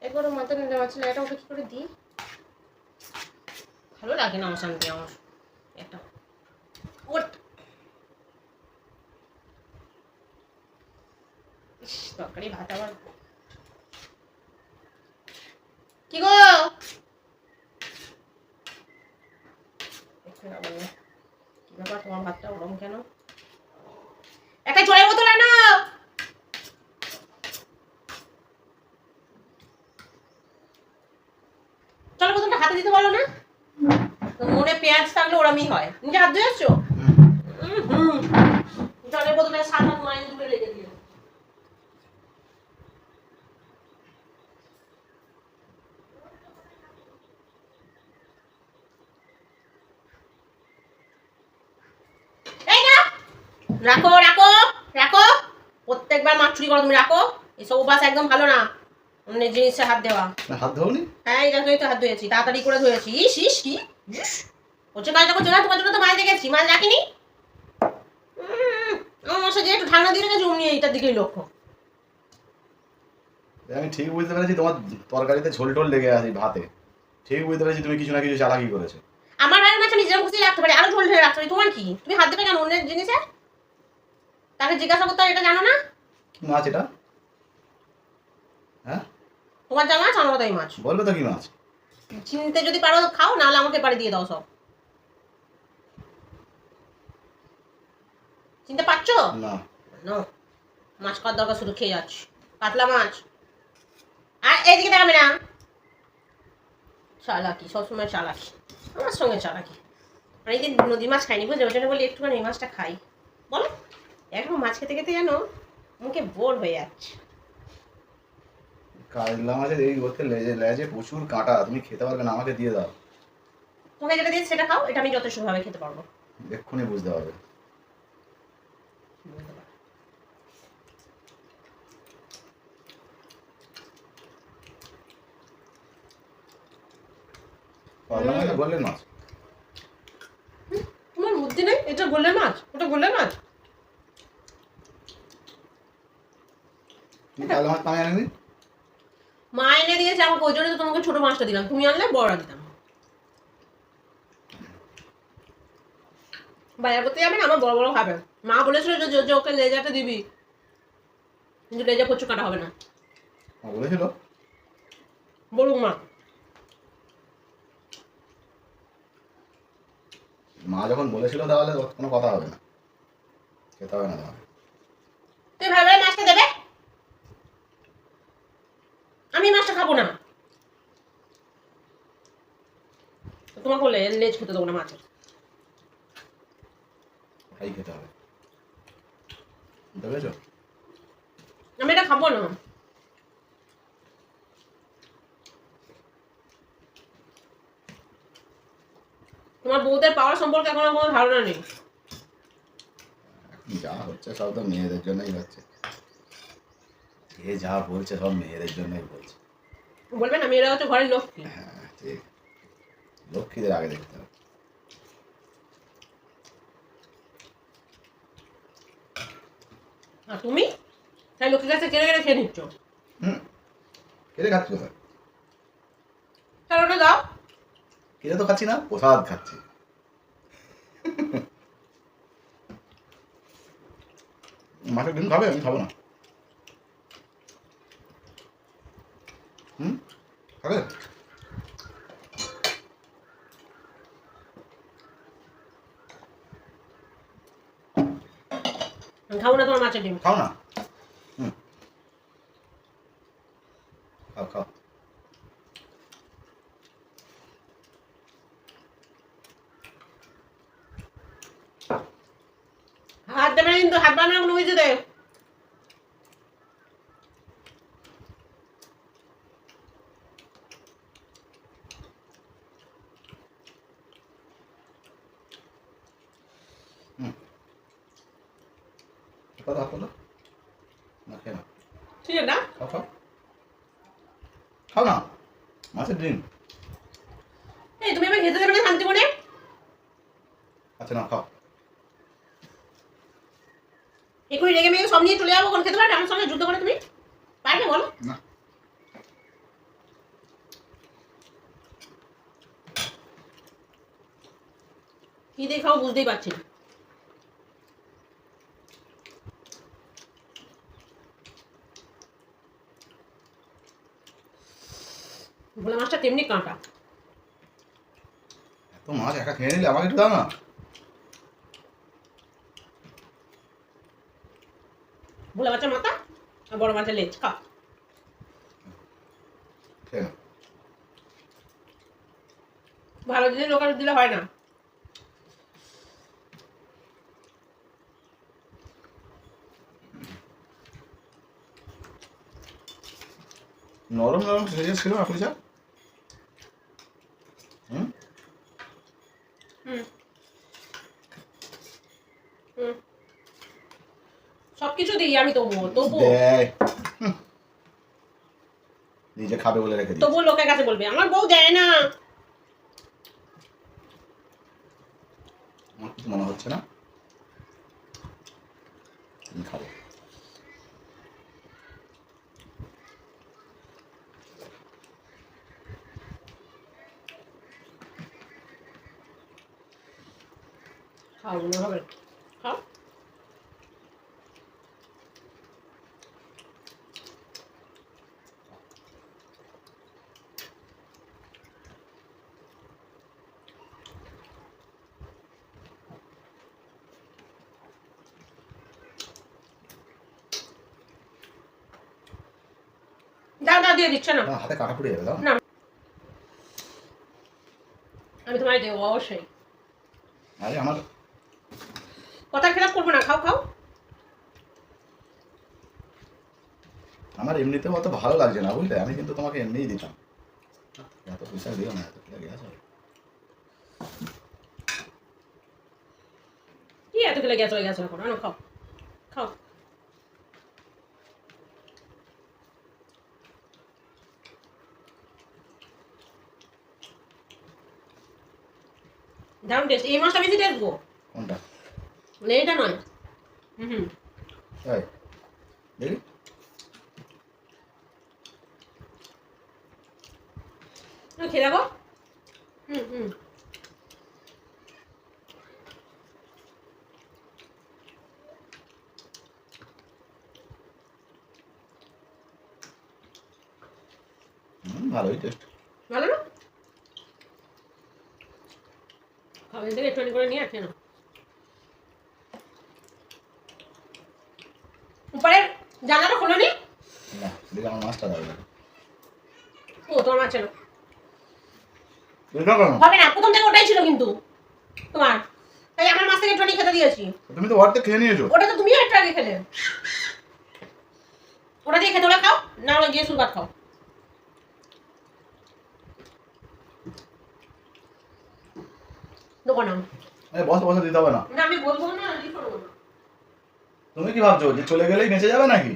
একবারও মাথা নিতে পারছিল, এটা ওকে কি করে দিই? ভালো লাগে না অশান্তি আমার এটা। ওট তরকারি ভাত আবার কি গো? কি ব্যাপার, তোমার ভাতটা ওরম কেন? একটা জলের বোতল আনো। জলের বোতলটা হাতে দিতে বলো না? মনে পেঁয়াজ থাকলে ওরমই হয়। নিজে হাত ধুয়ে আসছো? জলের বোতলে 7-8 মাইল দূরে লেগে দিও। এই না, রাখো রাখো রাখো। প্রত্যেকবার মাছ চুরি করো তুমি, রাখো। এসব অভ্যাস একদম ভালো না। অন্য জিনিসে হাত দেওয়া। হাত ধোনি? হ্যাঁ, এই দেখো, এই তো হাত ধুয়েছি, তাড়াতাড়ি করে ধুয়েছি। ইস ইস কি ইস, হচ্ছে কাজটা করছো না? তোমার জন্য তো মাছ দেখেছি, মাছ রাখিনি। আমার মশা যে একটু ঠান্ডা দিয়ে রেখেছি, অমনি এইটার দিকেই লক্ষ্য। আমি ঠিক বুঝতে পেরেছি তোমার তরকারিতে ঝোল টোল লেগে আছে ভাতে। ঠিক বুঝতে পেরেছি তুমি কিছু না কিছু চালাকি করেছো। আমার ভাইয়ের মাছ আমি যেরকম খুশি রাখতে পারি, আরো ঝোল ঢেলে রাখতে পারি। তোমার কি? তুমি হাত দেবে কেন অন্যের জিনিসে? তাকে জিজ্ঞাসা করতে হয়, এটা জানো না? কি মাছ এটা? হ্যাঁ, তোমার যা মাছ আমার তাই মাছ। বলবে তো কি মাছ? চিনতে যদি পারো খাও, নাহলে আমাকে পারে দিয়ে দাও সব। চিনতে পারছো না। নো, মাছ খাওয়ার দরকার, শুধু খেয়ে যাচ্ছি। কাতলা মাছ। আর এইদিকে দেখাবে না। চালাকি, সবসময় চালাকি, আমার সঙ্গে চালাকি। অনেকদিন নদী মাছ খাইনি, বুঝলে? ওই জন্য বলি একটুখানি এই মাছটা খাই। বলো, এখন মাছ খেতে খেতে যেন মুখে বোর হয়ে যাচ্ছে। কাতলা মাছের এই ওতে লেজে লেজে প্রচুর কাঁটা, তুমি খেতে পারবে না, আমাকে দিয়ে দাও। তোমাকে যেটা দিয়েছি সেটা খাও, এটা আমি যথেষ্টভাবে খেতে পারবো। এক্ষুনি বুঝতে পারবে। কাতলা মাছ বললেন মাছ? তোমার বুদ্ধি নেই? এটা গোলের মাছ, ওটা গোলের মাছ। তুমি কাতলা মাছ আমি আনিনি? মা এনে দিয়েছে আমাকে, ওই জন্য তো তোমাকে ছোট মাছটা দিলাম। তুমি আনলে বড়টা দিতাম। বাজার করতে যাবে না, আমার বড় বড় খাবে। মা বলেছিল যে ওকে লেজাটা দিবি, কিন্তু লেজা প্রচুর কাটা হবে না। বলেছিল? বলুক মা। মা যখন বলেছিল তাহলে কোনো কথা হবে না, খেতে হবে না তোমাকে। তুই ভালো করে মাছটা দেবে, আমি মাছটা খাবো না। তোমাকে বলে লেজ খেতে দেবো না মাছের। তাই খেতে হবে, বুঝতে পেরেছো? আমি এটা খাবো না। তোমার বউদের পাওয়ার সম্পর্কে এখন কোনো ধারণা নেই। যা হচ্ছে সব তো মেয়েদের জন্যই হচ্ছে, যে যা বলছে সব মেয়েদের জন্যই বলছে। বলবে না মেয়েরা হচ্ছে ঘরের লক্ষ্মী। হ্যাঁ ঠিক, লক্ষ্মীদের আগে দেখতে হবে। আর তুমি তাই লক্ষ্মীর কাছে কেড়ে কেড়ে খেয়ে নিচ্ছ। কেটে খাচ্ছি কোথায়? তাহলে ওটা দাও। কেটে তো খাচ্ছি না, প্রসাদ খাচ্ছি। মাছের ডিম খাবে? আমি খাবো না। খাবে? আমি খাবো না তোমার মাছের ডিম। খাও না। খাও খাও। হাত দেবে না কিন্তু, হাত বাড়বে না কোনো কিছুতে। কথা বলো না, খেয়ে না। ঠিক আছে না? খাও খাও খাও না, মাছের ডিম। এই তুমি আমাকে খেতে দেবে না শান্তি করে? আচ্ছা না, খাও। এখনই রেগে মেগে সব নিয়ে চলে যাবো, কোন খেতে পারবে? আমার সঙ্গে যুদ্ধ করে তুমি পারবে বলো? না, কি দিয়ে খাও বুঝতেই পারছি না। ভোলা মাছটা তেমনি কাঁটা। এত মাছ একা খেয়ে নিলে আমাকে একটু দাও না। ভোলা মাছের মাথা আর বড় মাছের লেজ খা। খেয়ে নাও। ভালো জিনিস লোকের দিলে হয় না। নরম নরম ছিল না পুলিশা। হুম হুম সবকিছু দিই আমি, তবু দেয়। নিজে খাবে বলে রেখে দিই। তবুও লোকের কাছে বলবে আমার বউ দেয় না। আমার কিছু মনে হচ্ছে না, আমি খাবো। খাও মনে হবে, খাও। দাও দিয়ে দিচ্ছে না। হাতে কাটা পুড়ে যাবে। দাও না আমি তোমায় দেবো অবশ্যই। আরে আমার কথা খেলাপ করবো না, খাও খাও। আমার এমনিতেও অত ভালো লাগছে না বুঝলে, আমি কিন্তু তোমাকে এমনিই দিতাম। এত পয়সা দিও না, এত কিলো গ্যাস হবে। কি এত কিলো গ্যাস হয়ে গেছে এখন, আনো খাও খাও। দারুণ টেস্ট। এই মাছটা বেশি টেস্ট গো। কোনটা? মানে এইটা নয়। হুম তাই দেখি। খেয়ে দেখো। হুম ভালোই টেস্ট। ভালো না? খাবার থেকে একটু করে নিয়ে আসে না। উপরে জানাটা খোলো নি। না দেখি আমার মাছটা দাও। ও তোমার মাছ ছিল। এটা কেন? হবে না, প্রথম থেকে ওটাই ছিল কিন্তু তোমার, তাই আমার মাছ থেকে একটু খেতে দিয়েছি। তুমি তো অর্ধেক খেয়ে নিয়েছো। ওটা তো তুমিও একটু আগে খেলে। ওটা দিয়ে খেতে ওটা খাও, না হলে গিয়ে সুরবাত খাও। দেবো না। আরে বসে বসে দিতে হবে না। না আমি বলবো না, লিখো না। তুমি কি ভাবছো যে চলে গেলেই বেঁচে যাবে নাকি?